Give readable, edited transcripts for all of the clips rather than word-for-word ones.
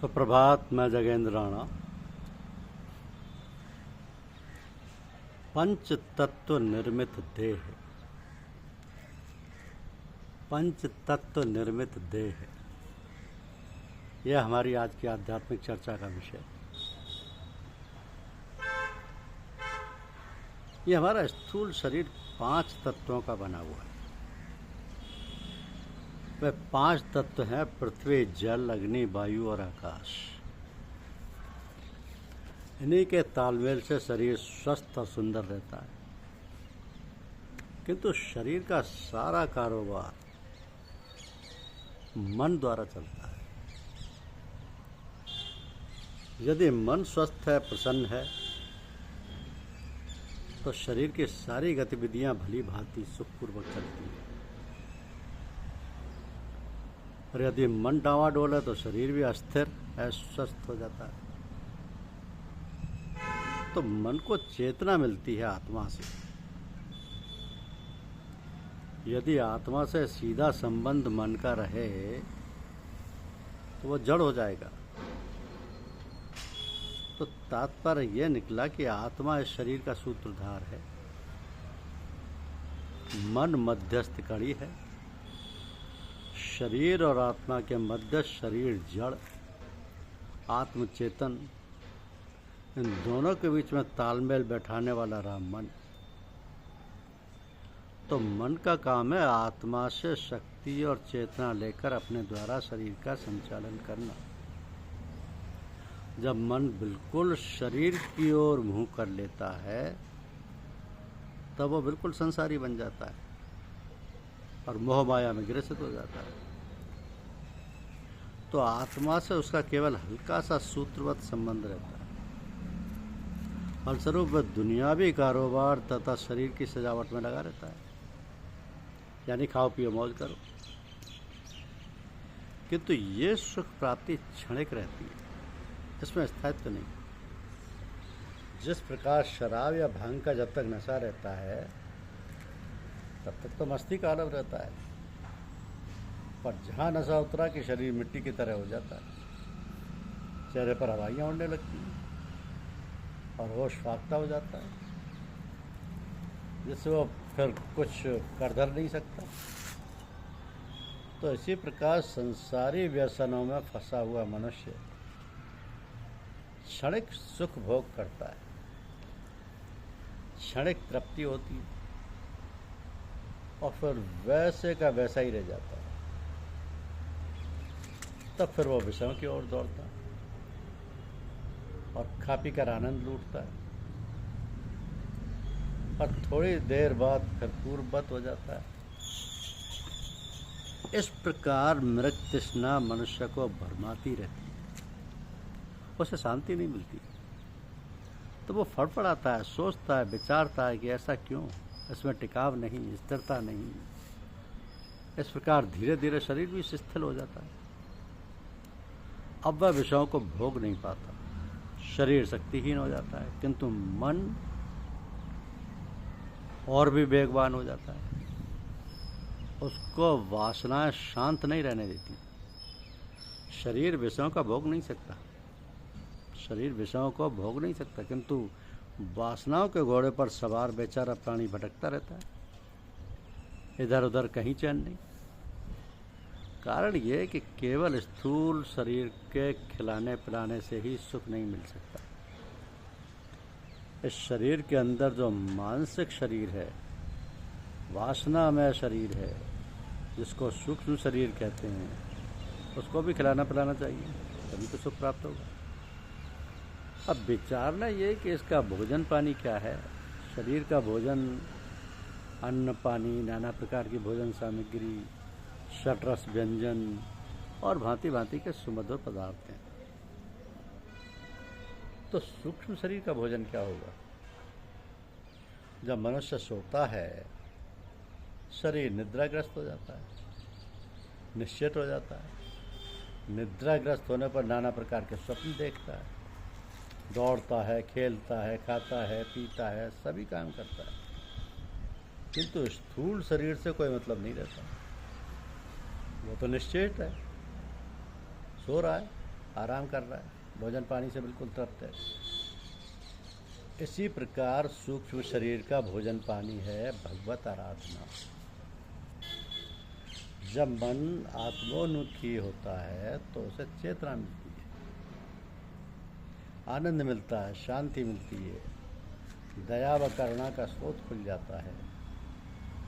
सुप्रभात। मैं जगेंद्र राणा। पंच तत्व निर्मित देह, पंच तत्व निर्मित देह, यह हमारी आज की आध्यात्मिक चर्चा का विषय। यह हमारा स्थूल शरीर 5 तत्वों का बना हुआ है। वे 5 तत्व हैं: पृथ्वी, जल, अग्नि, वायु और आकाश। इन्हीं के तालमेल से शरीर स्वस्थ और सुंदर रहता है। किंतु शरीर का सारा कारोबार मन द्वारा चलता है। यदि मन स्वस्थ है, प्रसन्न है, तो शरीर की सारी गतिविधियां भली भांति सुखपूर्वक चलती हैं। और यदि मन डावाडोल है तो शरीर भी अस्थिर, अस्वस्थ हो जाता है। तो मन को चेतना मिलती है आत्मा से। यदि आत्मा से सीधा संबंध मन का रहे तो वो जड़ हो जाएगा। तो तात्पर्य यह निकला कि आत्मा इस शरीर का सूत्रधार है, मन मध्यस्थ कड़ी है। शरीर और आत्मा के मध्य शरीर जड़, आत्म चेतन, इन दोनों के बीच में तालमेल बैठाने वाला राम मन। तो मन का काम है आत्मा से शक्ति और चेतना लेकर अपने द्वारा शरीर का संचालन करना। जब मन बिल्कुल शरीर की ओर मुंह कर लेता है तब वो बिल्कुल संसारी बन जाता है और मोह माया में ग्रसित हो जाता है। तो आत्मा से उसका केवल हल्का सा सूत्रवत संबंध रहता है। फलस्वरूप वह दुनियावी कारोबार तथा शरीर की सजावट में लगा रहता है, यानी खाओ पियो मौज करो। किंतु ये सुख प्राप्ति क्षणिक रहती है, इसमें स्थायित्व नहीं। जिस प्रकार शराब या भांग का जब तक नशा रहता है तब तक तो मस्ती का आलम रहता है, पर जहाँ नशा उतरा कि शरीर मिट्टी की तरह हो जाता है, चेहरे पर हवाइयाँ उड़ने लगती हैं और होश फाख्ता हो जाता है, जिससे वो फिर कुछ कर धर नहीं सकता। तो इसी प्रकार संसारी व्यसनों में फंसा हुआ मनुष्य क्षणिक सुख भोग करता है, क्षणिक तृप्ति होती है और फिर वैसे का वैसा ही रह जाता है। तब फिर वो विषयों की ओर दौड़ता है और खा पी कर आनंद लूटता है और थोड़ी देर बाद फिर पूर्ववत हो जाता है। इस प्रकार मृग तृष्णा मनुष्य को भरमाती रहती है, उसे शांति नहीं मिलती। तो वो फड़फड़ाता है, सोचता है, विचारता है कि ऐसा क्यों, इसमें टिकाव नहीं, स्थिरता नहीं। इस प्रकार धीरे धीरे शरीर भी शिथिल हो जाता है। अब वह विषयों को भोग नहीं पाता, शरीर शक्तिहीन हो जाता है, किंतु मन और भी वेगवान हो जाता है। उसको वासनाएं शांत नहीं रहने देती। शरीर विषयों का भोग नहीं सकता, शरीर विषयों को भोग नहीं सकता, किंतु वासनाओं के घोड़े पर सवार बेचारा प्राणी भटकता रहता है, इधर उधर कहीं चैन नहीं। कारण यह कि केवल स्थूल शरीर के खिलाने पिलाने से ही सुख नहीं मिल सकता। इस शरीर के अंदर जो मानसिक शरीर है, वासनामय शरीर है, जिसको सूक्ष्म शरीर कहते हैं, उसको भी खिलाना पिलाना चाहिए, तभी तो सुख प्राप्त होगा। अब विचारना ये कि इसका भोजन पानी क्या है। शरीर का भोजन अन्न पानी, नाना प्रकार की भोजन सामग्री, षटरस व्यंजन और भांति भांति के सुमधुर पदार्थ हैं। तो सूक्ष्म शरीर का भोजन क्या होगा? जब मनुष्य सोता है, शरीर निद्राग्रस्त हो जाता है, निश्चेत हो जाता है। निद्राग्रस्त होने पर नाना प्रकार के स्वप्न देखता है, दौड़ता है, खेलता है, खाता है, पीता है, सभी काम करता है, किंतु स्थूल शरीर से कोई मतलब नहीं रहता। वो तो निश्चेत है, सो रहा है, आराम कर रहा है, भोजन पानी से बिल्कुल तृप्त है। इसी प्रकार सूक्ष्म शरीर का भोजन पानी है भगवत आराधना। जब मन आत्मोन्मुखी होता है तो उसे चेतना मिलती है, आनंद मिलता है, शांति मिलती है, दया व करुणा का स्रोत खुल जाता है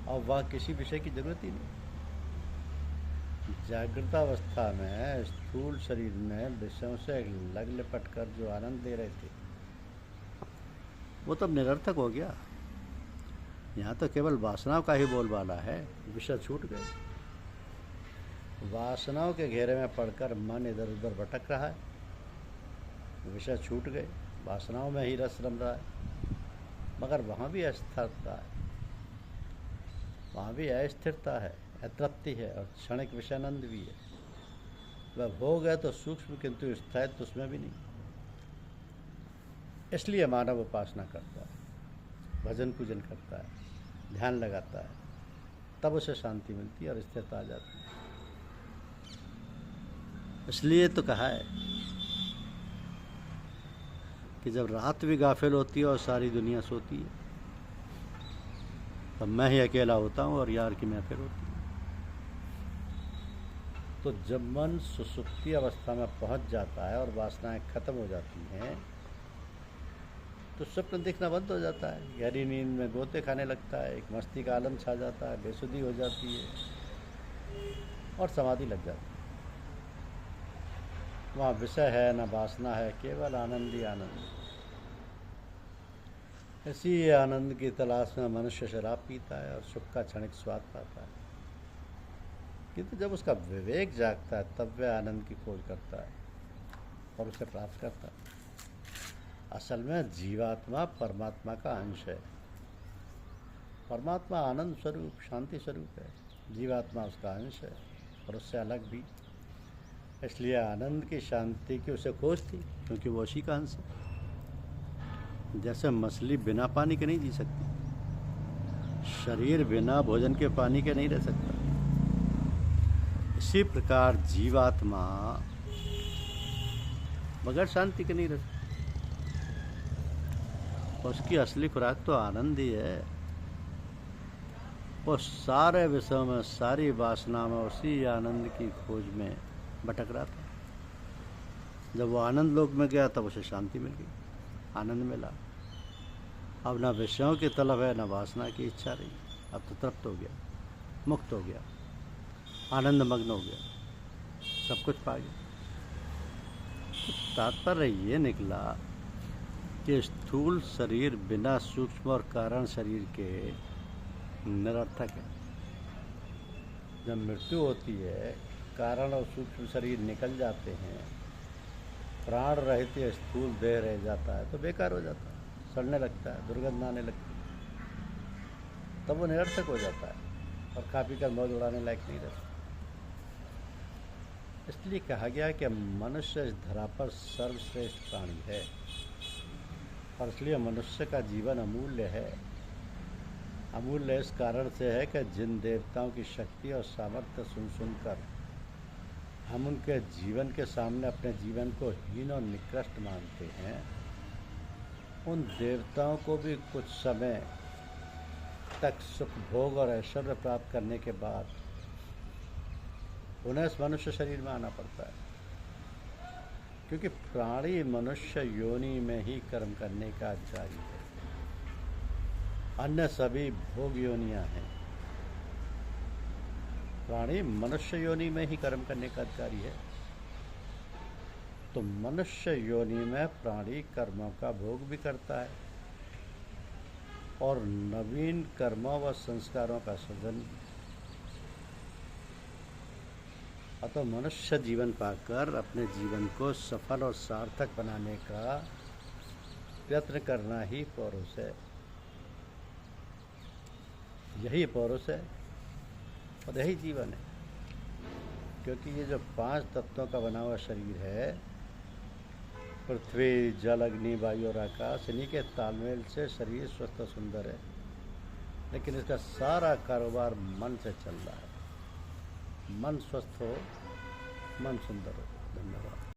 और वह किसी विषय की जरूरत ही नहीं। जागृत अवस्था में स्थूल शरीर में विषयों से लग लिपट कर जो आनंद ले रहे थे वो तब निरर्थक हो गया। यहाँ तो केवल वासनाओं का ही बोलबाला है, विषय छूट गए। वासनाओं के घेरे में पड़कर मन इधर उधर भटक रहा है, विषय छूट गए, वासनाओं में ही रस रम रहा है, मगर वहाँ भी अस्थिरता है, वहाँ भी अस्थिरता है, अतृप्ति है और क्षणिक विषयानंद भी है। वह भोग है तो सूक्ष्म, किंतु स्थायित्व उसमें भी नहीं। इसलिए मानव उपासना करता है, भजन पूजन करता है, ध्यान लगाता है, तब उसे शांति मिलती है और स्थिरता आ जाती है। इसलिए तो कहा है कि जब रात भी गाफिल होती है और सारी दुनिया सोती है तब मैं ही अकेला होता हूँ और यार की महफिल होती है। तो जब मन सुसुप्ति अवस्था में पहुँच जाता है और वासनाएं खत्म हो जाती हैं तो स्वप्न दिखना बंद हो जाता है, गहरी नींद में गोते खाने लगता है, एक मस्ती का आलम छा जाता है, बेसुधी हो जाती है और समाधि लग जाती है। वहाँ विषय है न वासना है, केवल आनंद ही आनंद। इसी आनंद की तलाश में मनुष्य शराब पीता है और सुख का क्षणिक स्वाद पाता है, किंतु जब उसका विवेक जागता है तब वह आनंद की खोज करता है और उसे प्राप्त करता है। असल में जीवात्मा परमात्मा का अंश है। परमात्मा आनंद स्वरूप, शांति स्वरूप है, जीवात्मा उसका अंश है और उससे अलग भी। इसलिए आनंद की, शांति की उसे खोज थी, क्योंकि वो उसी का अंश है। जैसे मछली बिना पानी के नहीं जी सकती, शरीर बिना भोजन के पानी के नहीं रह सकता, इसी प्रकार जीवात्मा बगैर शांति के नहीं रह सकती। उसकी असली खुराक तो आनंद ही है। वो सारे विषयों में, सारी वासना में उसी आनंद की खोज में भटक रहा था। जब वो आनंद लोक में गया तब उसे शांति मिल गई, आनंद मिला। अब ना विषयों की तलब है, ना वासना की इच्छा रही, अब तो तृप्त हो गया, मुक्त हो गया, आनंद मग्न हो गया, सब कुछ पा गया। तो तात्पर्य ये निकला कि स्थूल शरीर बिना सूक्ष्म और कारण शरीर के निरर्थक है। जब मृत्यु होती है, कारण और सूक्ष्म शरीर निकल जाते हैं, प्राण रहित स्थूल देह रह जाता है तो बेकार हो जाता है, सड़ने लगता है, दुर्गंध आने लगती है, तब वो निरर्थक हो जाता है और खा पी कर मौज उड़ाने लायक नहीं रहता। इसलिए कहा गया कि मनुष्य इस धरा पर सर्वश्रेष्ठ प्राणी है और इसलिए मनुष्य का जीवन अमूल्य है। अमूल्य इस कारण से है कि जिन देवताओं की शक्ति और सामर्थ्य सुनकर हम उनके जीवन के सामने अपने जीवन को हीन और निकृष्ट मानते हैं, उन देवताओं को भी कुछ समय तक सुख भोग और ऐश्वर्य प्राप्त करने के बाद उन्हें इस मनुष्य शरीर में आना पड़ता है, क्योंकि प्राणी मनुष्य योनि में ही कर्म करने का अधिकारी है। अन्य सभी भोग योनियां हैं, प्राणी मनुष्य योनि में ही कर्म करने का अधिकारी है। तो मनुष्य योनि में प्राणी कर्मों का भोग भी करता है और नवीन कर्मों व संस्कारों का सृजन भी। अतः मनुष्य जीवन पाकर अपने जीवन को सफल और सार्थक बनाने का प्रयत्न करना ही पौरुष है। यही पौरुष है और यही जीवन है, क्योंकि ये जो 5 तत्वों का बना हुआ शरीर है, पृथ्वी, जल, अग्नि, वायु और आकाश, इन्हीं के तालमेल से शरीर स्वस्थ और सुंदर है, लेकिन इसका सारा कारोबार मन से चल रहा है। मन स्वस्थ हो, मन सुंदर हो। धन्यवाद।